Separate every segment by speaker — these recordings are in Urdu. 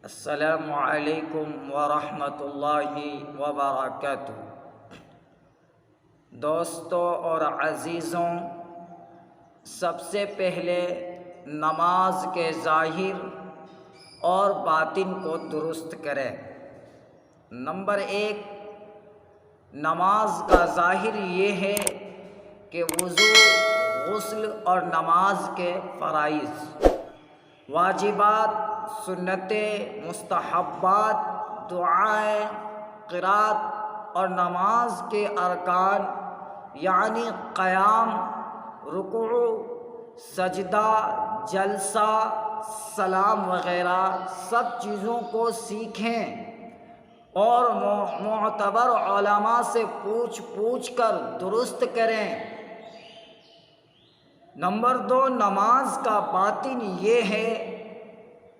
Speaker 1: السلام علیکم ورحمۃ اللہ وبرکاتہ۔ دوستوں اور عزیزوں، سب سے پہلے نماز کے ظاہر اور باطن کو درست کریں۔ نمبر 1، نماز کا ظاہر یہ ہے کہ وضو، غسل اور نماز کے فرائض، واجبات، سنتیں، مستحبات، دعائیں، قرات اور نماز کے ارکان یعنی قیام، رکوع، سجدہ، جلسہ، سلام وغیرہ سب چیزوں کو سیکھیں اور معتبر علماء سے پوچھ کر درست کریں۔ نمبر 2، نماز کا باطن یہ ہے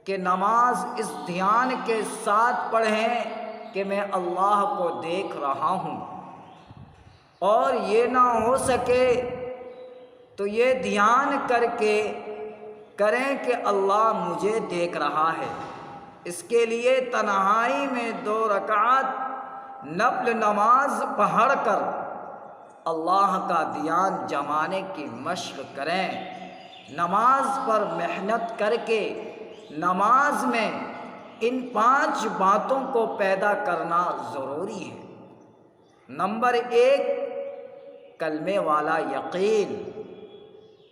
Speaker 1: کہ نماز اس دھیان کے ساتھ پڑھیں کہ میں اللہ کو دیکھ رہا ہوں، اور یہ نہ ہو سکے تو یہ دھیان کر کے کریں کہ اللہ مجھے دیکھ رہا ہے۔ اس کے لیے تنہائی میں 2 رکعت نفل نماز پڑھ کر اللہ کا دھیان جمانے کی مشق کریں۔ نماز پر محنت کر کے نماز میں ان 5 باتوں کو پیدا کرنا ضروری ہے۔ نمبر 1، کلمے والا یقین،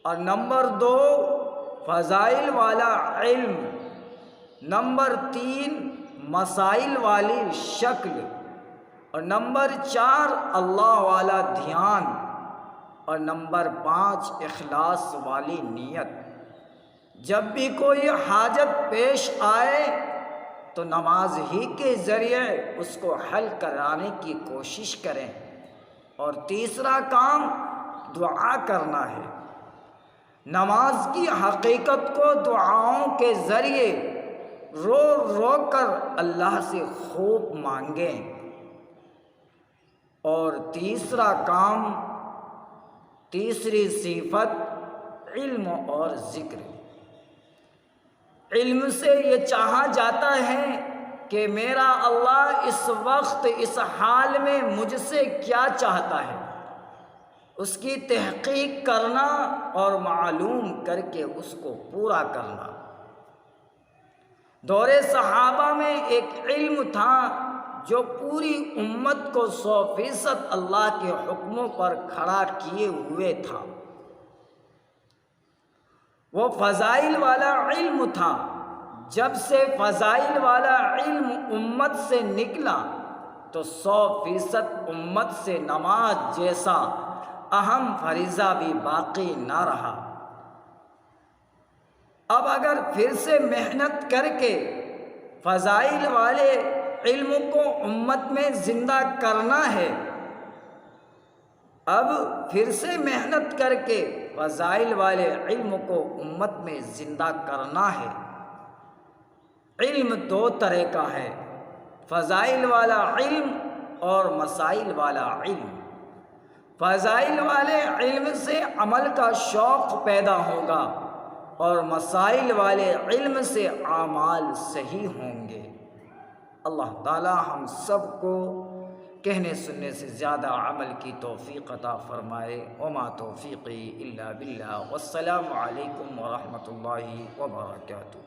Speaker 1: اور نمبر 2، فضائل والا علم، نمبر 3، مسائل والی شکل، اور نمبر 4، اللہ والا دھیان، اور نمبر 5، اخلاص والی نیت۔ جب بھی کوئی حاجت پیش آئے تو نماز ہی کے ذریعے اس کو حل کرانے کی کوشش کریں۔ اور تیسرا کام دعا کرنا ہے۔ نماز کی حقیقت کو دعاؤں کے ذریعے رو رو کر اللہ سے خوب مانگیں۔ اور تیسرا کام، تیسری صفت علم اور ذکر۔ علم سے یہ چاہا جاتا ہے کہ میرا اللہ اس وقت اس حال میں مجھ سے کیا چاہتا ہے، اس کی تحقیق کرنا اور معلوم کر کے اس کو پورا کرنا۔ دور صحابہ میں ایک علم تھا جو پوری امت کو 100% اللہ کے حکموں پر کھڑا کیے ہوئے تھا۔ وہ فضائل والا علم تھا۔ جب سے فضائل والا علم امت سے نکلا تو 100% امت سے نماز جیسا اہم فریضہ بھی باقی نہ رہا۔ اب اگر پھر سے محنت کر کے فضائل والے علم کو امت میں زندہ کرنا ہے، اب پھر سے محنت کر کے فضائل والے علم کو امت میں زندہ کرنا ہے۔ علم 2 طرح کا ہے، فضائل والا علم اور مسائل والا علم۔ فضائل والے علم سے عمل کا شوق پیدا ہوگا اور مسائل والے علم سے اعمال صحیح ہوں گے۔ اللہ تعالی ہم سب کو کہنے سننے سے زیادہ عمل کی توفیق عطا فرمائے۔ وما توفیقی الا باللہ، والسلام علیکم ورحمۃ اللہ وبرکاتہ۔